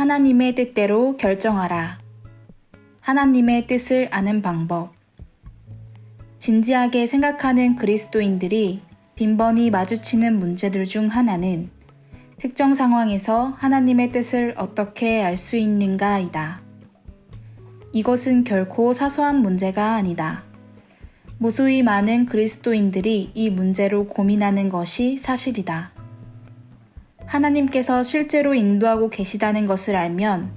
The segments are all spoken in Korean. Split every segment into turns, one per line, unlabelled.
하나님의 뜻대로 결정하라. 하나님의 뜻을 아는 방법. 진지하게 생각하는 그리스도인들이 빈번히 마주치는 문제들 중 하나는 특정 상황에서 하나님의 뜻을 어떻게 알 수 있는가이다. 이것은 결코 사소한 문제가 아니다. 무수히 많은 그리스도인들이 이 문제로 고민하는 것이 사실이다. 하나님께서 실제로 인도하고 계시다는 것을 알면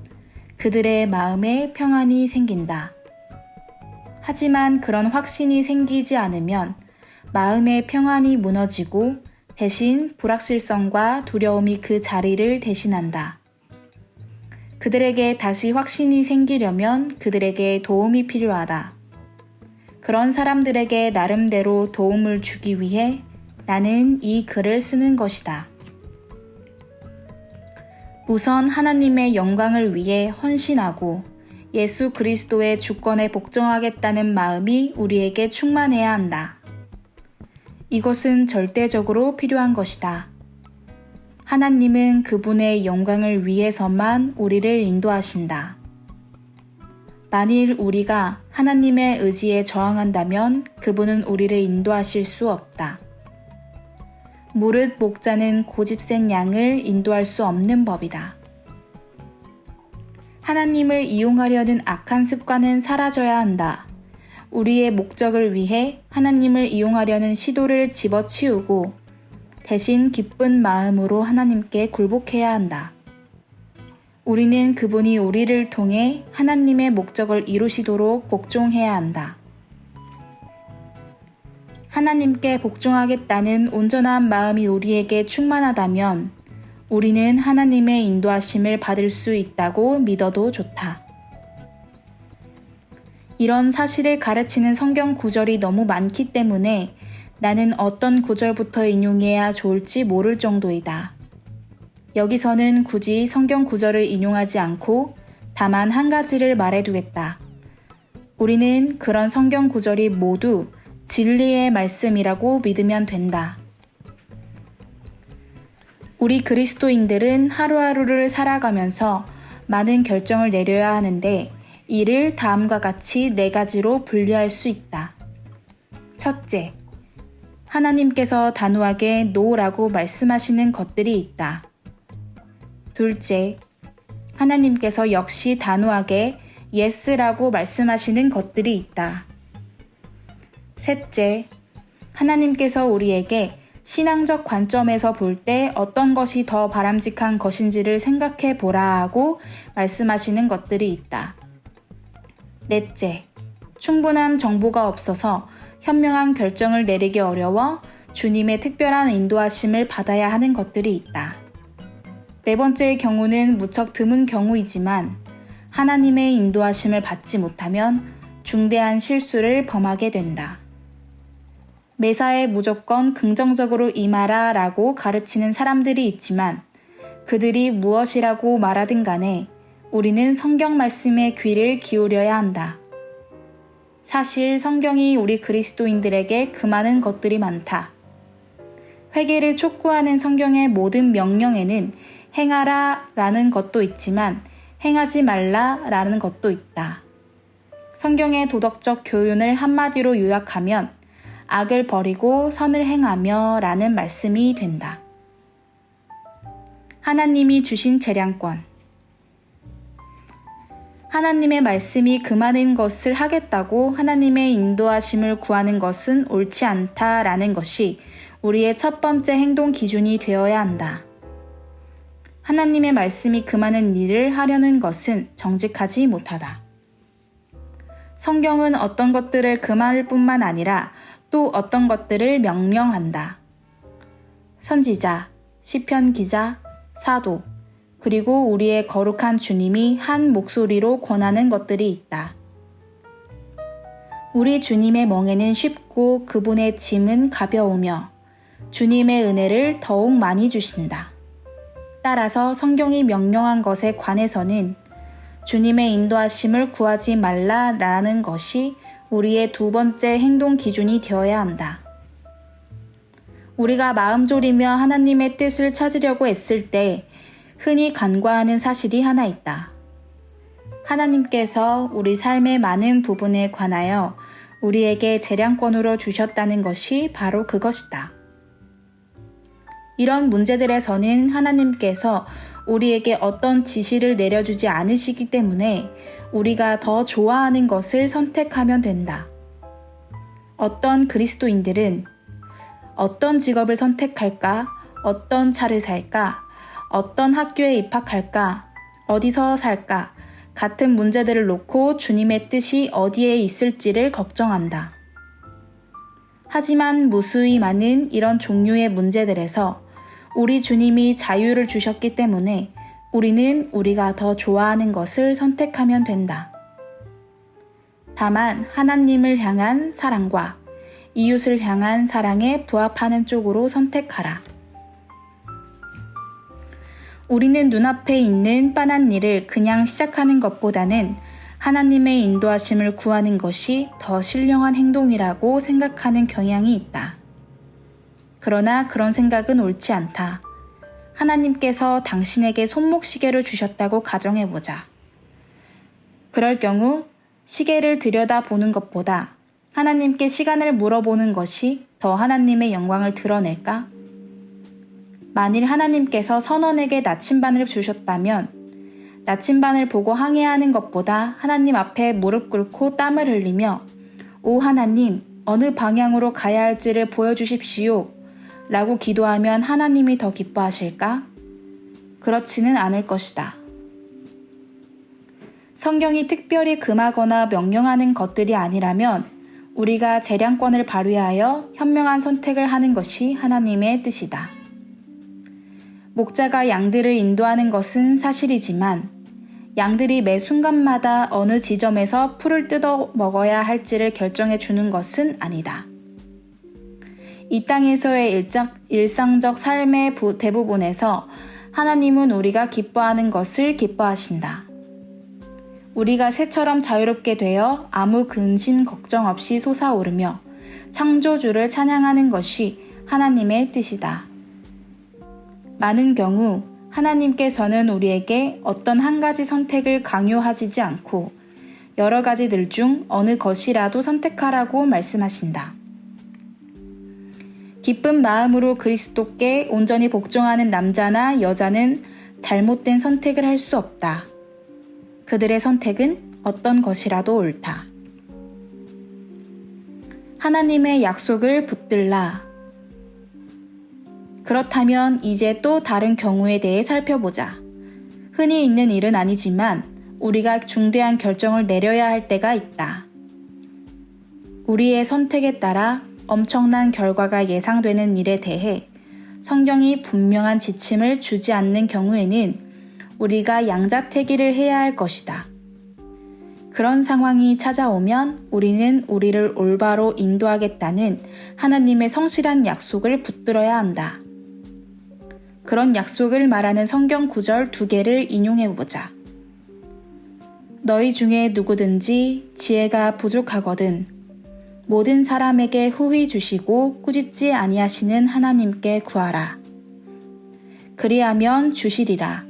그들의 마음에 평안이 생긴다. 하지만 그런 확신이 생기지 않으면 마음의 평안이 무너지고 대신 불확실성과 두려움이 그 자리를 대신한다. 그들에게 다시 확신이 생기려면 그들에게 도움이 필요하다. 그런 사람들에게 나름대로 도움을 주기 위해 나는 이 글을 쓰는 것이다. 우선 하나님의 영광을 위해 헌신하고 예수 그리스도의 주권에 복종하겠다는 마음이 우리에게 충만해야 한다. 이것은 절대적으로 필요한 것이다. 하나님은 그분의 영광을 위해서만 우리를 인도하신다. 만일 우리가 하나님의 의지에 저항한다면 그분은 우리를 인도하실 수 없다. 무릇 목자는 고집센 양을 인도할 수 없는 법이다. 하나님을 이용하려는 악한 습관은 사라져야 한다. 우리의 목적을 위해 하나님을 이용하려는 시도를 집어치우고 대신 기쁜 마음으로 하나님께 굴복해야 한다. 우리는 그분이 우리를 통해 하나님의 목적을 이루시도록 복종해야 한다. 하나님께 복종하겠다는 온전한 마음이 우리에게 충만하다면 우리는 하나님의 인도하심을 받을 수 있다고 믿어도 좋다. 이런 사실을 가르치는 성경 구절이 너무 많기 때문에 나는 어떤 구절부터 인용해야 좋을지 모를 정도이다. 여기서는 굳이 성경 구절을 인용하지 않고 다만 한 가지를 말해두겠다. 우리는 그런 성경 구절이 모두 진리의 말씀이라고 믿으면 된다. 우리 그리스도인들은 하루하루를 살아가면서 많은 결정을 내려야 하는데 이를 다음과 같이 4가지로 분류할 수 있다. 첫째, 하나님께서 단호하게 노라고 말씀하시는 것들이 있다. 둘째, 하나님께서 역시 단호하게 예스라고 말씀하시는 것들이 있다. 셋째, 하나님께서 우리에게 신앙적 관점에서 볼 때 어떤 것이 더 바람직한 것인지를 생각해 보라 하고 말씀하시는 것들이 있다. 넷째, 충분한 정보가 없어서 현명한 결정을 내리기 어려워 주님의 특별한 인도하심을 받아야 하는 것들이 있다. 네 번째의 경우는 무척 드문 경우이지만 하나님의 인도하심을 받지 못하면 중대한 실수를 범하게 된다. 매사에 무조건 긍정적으로 임하라 라고 가르치는 사람들이 있지만 그들이 무엇이라고 말하든 간에 우리는 성경 말씀에 귀를 기울여야 한다. 사실 성경이 우리 그리스도인들에게 금하는 것들이 많다. 회개를 촉구하는 성경의 모든 명령에는 행하라 라는 것도 있지만 행하지 말라 라는 것도 있다. 성경의 도덕적 교훈을 한마디로 요약하면 악을 버리고 선을 행하며 라는 말씀이 된다. 하나님이 주신 재량권. 하나님의 말씀이 금하는 것을 하겠다고 하나님의 인도하심을 구하는 것은 옳지 않다라는 것이 우리의 첫 번째 행동 기준이 되어야 한다. 하나님의 말씀이 금하는 일을 하려는 것은 정직하지 못하다. 성경은 어떤 것들을 금할 뿐만 아니라 또 어떤 것들을 명령한다. 선지자, 시편 기자, 사도, 그리고 우리의 거룩한 주님이 한 목소리로 권하는 것들이 있다. 우리 주님의 멍에는 쉽고 그분의 짐은 가벼우며 주님의 은혜를 더욱 많이 주신다. 따라서 성경이 명령한 것에 관해서는 주님의 인도하심을 구하지 말라라는 것이 우리의 두 번째 행동 기준이 되어야 한다. 우리가 마음 졸이며 하나님의 뜻을 찾으려고 애쓸 때 흔히 간과하는 사실이 하나 있다. 하나님께서 우리 삶의 많은 부분에 관하여 우리에게 재량권으로 주셨다는 것이 바로 그것이다. 이런 문제들에서는 하나님께서 우리에게 어떤 지시를 내려주지 않으시기 때문에 우리가 더 좋아하는 것을 선택하면 된다. 어떤 그리스도인들은 어떤 직업을 선택할까? 어떤 차를 살까? 어떤 학교에 입학할까? 어디서 살까? 같은 문제들을 놓고 주님의 뜻이 어디에 있을지를 걱정한다. 하지만 무수히 많은 이런 종류의 문제들에서 우리 주님이 자유를 주셨기 때문에 우리는 우리가 더 좋아하는 것을 선택하면 된다. 다만 하나님을 향한 사랑과 이웃을 향한 사랑에 부합하는 쪽으로 선택하라. 우리는 눈앞에 있는 빤한 일을 그냥 시작하는 것보다는 하나님의 인도하심을 구하는 것이 더 신령한 행동이라고 생각하는 경향이 있다. 그러나 그런 생각은 옳지 않다. 하나님께서 당신에게 손목시계를 주셨다고 가정해보자. 그럴 경우 시계를 들여다보는 것보다 하나님께 시간을 물어보는 것이 더 하나님의 영광을 드러낼까? 만일 하나님께서 선원에게 나침반을 주셨다면 나침반을 보고 항해하는 것보다 하나님 앞에 무릎 꿇고 땀을 흘리며 오 하나님, 어느 방향으로 가야 할지를 보여주십시오 라고 기도하면 하나님이 더 기뻐하실까? 그렇지는 않을 것이다. 성경이 특별히 금하거나 명령하는 것들이 아니라면 우리가 재량권을 발휘하여 현명한 선택을 하는 것이 하나님의 뜻이다. 목자가 양들을 인도하는 것은 사실이지만 양들이 매 순간마다 어느 지점에서 풀을 뜯어 먹어야 할지를 결정해 주는 것은 아니다. 이 땅에서의 일상적 삶의 대부분에서 하나님은 우리가 기뻐하는 것을 기뻐하신다. 우리가 새처럼 자유롭게 되어 아무 근심 걱정 없이 솟아오르며 창조주를 찬양하는 것이 하나님의 뜻이다. 많은 경우 하나님께서는 우리에게 어떤 한 가지 선택을 강요하지 않고 여러 가지들 중 어느 것이라도 선택하라고 말씀하신다. 기쁜 마음으로 그리스도께 온전히 복종하는 남자나 여자는 잘못된 선택을 할 수 없다. 그들의 선택은 어떤 것이라도 옳다. 하나님의 약속을 붙들라. 그렇다면 이제 또 다른 경우에 대해 살펴보자. 흔히 있는 일은 아니지만 우리가 중대한 결정을 내려야 할 때가 있다. 우리의 선택에 따라 엄청난 결과가 예상되는 일에 대해 성경이 분명한 지침을 주지 않는 경우에는 우리가 양자택일을 해야 할 것이다. 그런 상황이 찾아오면 우리는 우리를 올바로 인도하겠다는 하나님의 성실한 약속을 붙들어야 한다. 그런 약속을 말하는 성경 구절 2개를 인용해보자. 너희 중에 누구든지 지혜가 부족하거든 모든 사람에게 후히 주시고 꾸짖지 아니하시는 하나님께 구하라. 그리하면 주시리라.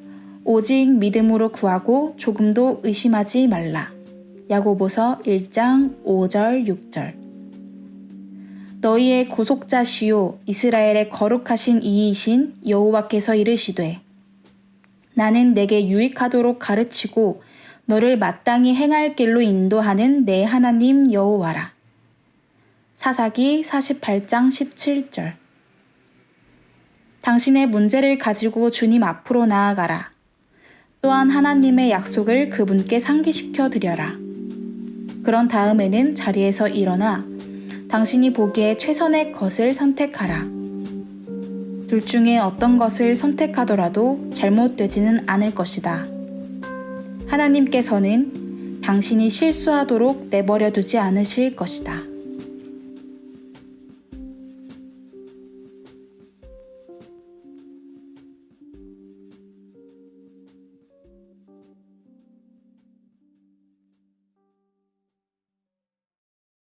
오직 믿음으로 구하고 조금도 의심하지 말라. 야고보서 1장 5절 6절. 너희의 구속자시요 이스라엘의 거룩하신 이이신 여호와께서 이르시되 나는 내게 유익하도록 가르치고 너를 마땅히 행할 길로 인도하는 내 하나님 여호와라. 사사기 48장 17절. 당신의 문제를 가지고 주님 앞으로 나아가라. 또한 하나님의 약속을 그분께 상기시켜 드려라. 그런 다음에는 자리에서 일어나 당신이 보기에 최선의 것을 선택하라. 둘 중에 어떤 것을 선택하더라도 잘못되지는 않을 것이다. 하나님께서는 당신이 실수하도록 내버려 두지 않으실 것이다.